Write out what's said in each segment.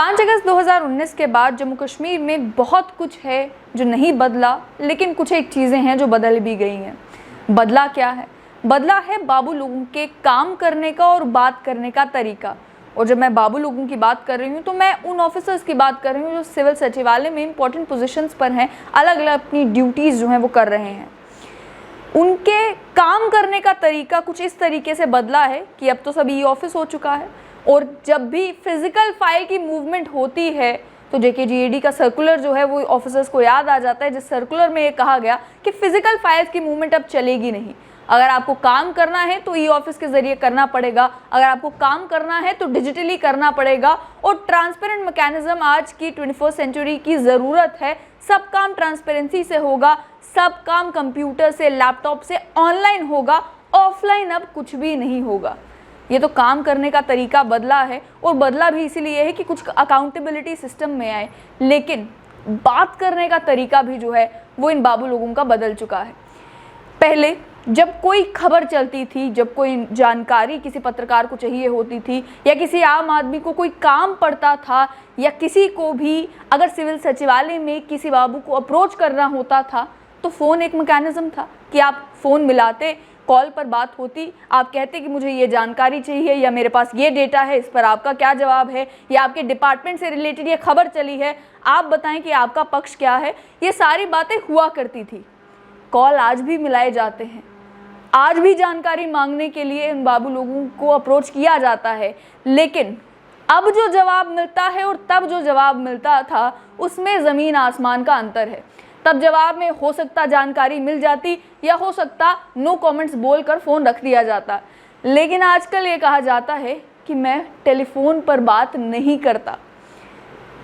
5 अगस्त 2019 के बाद जम्मू कश्मीर में बहुत कुछ है जो नहीं बदला, लेकिन कुछ एक चीज़ें हैं जो बदल भी गई हैं। बदला क्या है? बदला है बाबू लोगों के काम करने का और बात करने का तरीका। और जब मैं बाबू लोगों की बात कर रही हूँ तो मैं उन ऑफिसर्स की बात कर रही हूँ जो सिविल सचिवालय में इंपॉर्टेंट पोजीशंस पर हैं, अलग अलग अपनी ड्यूटीज़ जो हैं वो कर रहे हैं। उनके काम करने का तरीका कुछ इस तरीके से बदला है कि अब तो सब ई ऑफिस हो चुका है, और जब भी फिजिकल फाइल की मूवमेंट होती है तो JKGAD का सर्कुलर जो है वो ऑफिसर्स को याद आ जाता है, जिस सर्कुलर में ये कहा गया कि फिजिकल फाइल्स की मूवमेंट अब चलेगी नहीं। अगर आपको काम करना है तो ई ऑफिस के ज़रिए करना पड़ेगा, अगर आपको काम करना है तो डिजिटली करना पड़ेगा। और ट्रांसपेरेंट मैकेनिज्म आज की 21st सेंचुरी की ज़रूरत है। सब काम ट्रांसपेरेंसी से होगा, सब काम कंप्यूटर से, लैपटॉप से ऑनलाइन होगा, ऑफलाइन अब कुछ भी नहीं होगा। ये तो काम करने का तरीका बदला है, और बदला भी इसीलिए है कि कुछ अकाउंटेबिलिटी सिस्टम में आए, लेकिन बात करने का तरीका भी जो है वो इन बाबू लोगों का बदल चुका है। पहले जब कोई खबर चलती थी, जब कोई जानकारी किसी पत्रकार को चाहिए होती थी, या किसी आम आदमी को कोई काम पड़ता था, या किसी को भी अगर सिविल सचिवालय में किसी बाबू को अप्रोच करना होता था, तो फ़ोन एक मैकेनिज़्म था कि आप फ़ोन मिलाते, कॉल पर बात होती, आप कहते कि मुझे ये जानकारी चाहिए, या मेरे पास ये डेटा है, इस पर आपका क्या जवाब है, या आपके डिपार्टमेंट से रिलेटेड ये खबर चली है, आप बताएं कि आपका पक्ष क्या है। ये सारी बातें हुआ करती थी। कॉल आज भी मिलाए जाते हैं, आज भी जानकारी मांगने के लिए उन बाबू लोगों को अप्रोच किया जाता है, लेकिन अब जो जवाब मिलता है और तब जो जवाब मिलता था उसमें ज़मीन आसमान का अंतर है। तब जवाब में हो सकता जानकारी मिल जाती, या हो सकता नो कमेंट्स बोलकर फ़ोन रख दिया जाता, लेकिन आजकल ये कहा जाता है कि मैं टेलीफोन पर बात नहीं करता।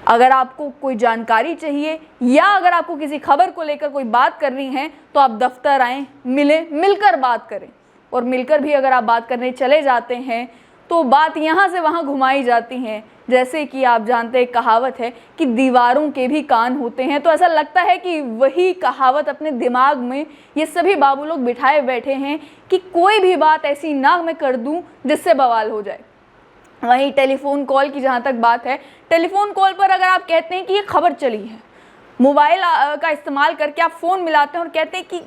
अगर आपको कोई जानकारी चाहिए, या अगर आपको किसी खबर को लेकर कोई बात करनी है, तो आप दफ्तर आएँ, मिलें, मिलकर बात करें। और मिलकर भी अगर आप बात करने चले जाते हैं तो बात यहाँ से वहाँ घुमाई जाती हैं। जैसे कि आप जानते हैं, कहावत है कि दीवारों के भी कान होते हैं। तो ऐसा लगता है कि वही कहावत अपने दिमाग में ये सभी बाबू लोग बिठाए बैठे हैं कि कोई भी बात ऐसी ना मैं कर दूं जिससे बवाल हो जाए। वहीं टेलीफोन कॉल की जहाँ तक बात है, टेलीफोन कॉल पर अगर आप कहते हैं कि ये खबर चली है, मोबाइल का इस्तेमाल करके आप फ़ोन मिलाते हैं और कहते हैं कि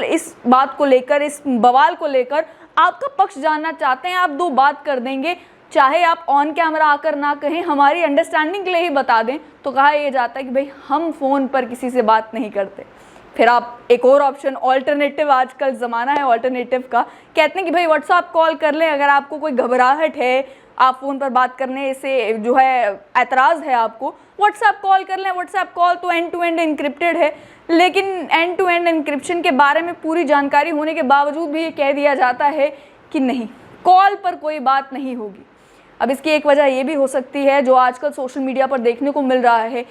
इस बात को लेकर, इस बवाल को लेकर आपका पक्ष जानना चाहते हैं, आप दो बात कर देंगे, चाहे आप ऑन कैमरा आकर ना कहें, हमारी अंडरस्टैंडिंग के लिए ही बता दें, तो कहा यह जाता है कि भाई हम फ़ोन पर किसी से बात नहीं करते। फिर आप एक और ऑप्शन, ऑल्टरनेटिव, आजकल ज़माना है ऑल्टरनेटिव का, कहते हैं कि भाई व्हाट्सएप कॉल कर लें, अगर आपको कोई घबराहट है, आप फ़ोन पर बात करने से जो है एतराज़ है आपको, व्हाट्सएप कॉल कर लें। व्हाट्सएप कॉल तो एंड टू एंड इनक्रिप्टेड है, लेकिन एंड टू एंड इनक्रिप्शन के बारे में पूरी जानकारी होने के बावजूद भी ये कह दिया जाता है कि नहीं, कॉल पर कोई बात नहीं होगी। अब इसकी एक वजह ये भी हो सकती है, जो आजकल सोशल मीडिया पर देखने को मिल रहा है,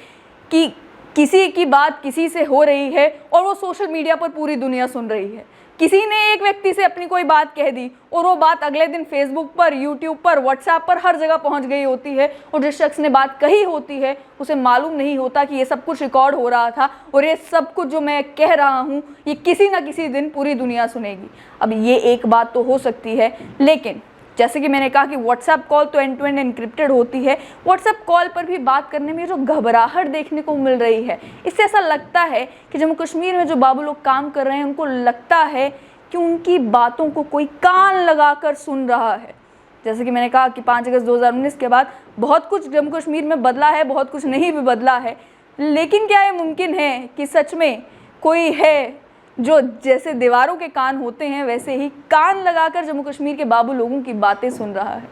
कि किसी की बात किसी से हो रही है और वो सोशल मीडिया पर पूरी दुनिया सुन रही है। किसी ने एक व्यक्ति से अपनी कोई बात कह दी और वो बात अगले दिन फेसबुक पर, यूट्यूब पर, व्हाट्सएप पर हर जगह पहुंच गई होती है, और जिस शख्स ने बात कही होती है उसे मालूम नहीं होता कि ये सब कुछ रिकॉर्ड हो रहा था, और ये सब कुछ जो मैं कह रहा हूँ ये किसी ना किसी दिन पूरी दुनिया सुनेगी। अब ये एक बात तो हो सकती है, लेकिन जैसे कि मैंने कहा कि व्हाट्सएप कॉल तो एंड टू एंड इनक्रिप्टेड होती है। व्हाट्सएप कॉल पर भी बात करने में जो घबराहट देखने को मिल रही है, इससे ऐसा लगता है कि जम्मू कश्मीर में जो बाबू लोग काम कर रहे हैं उनको लगता है कि उनकी बातों को कोई कान लगाकर सुन रहा है। जैसे कि मैंने कहा कि 5 अगस्त 2019 के बाद बहुत कुछ जम्मू कश्मीर में बदला है, बहुत कुछ नहीं भी बदला है, लेकिन क्या ये मुमकिन है कि सच में कोई है जो जैसे दीवारों के कान होते हैं वैसे ही कान लगाकर जम्मू कश्मीर के बाबू लोगों की बातें सुन रहा है?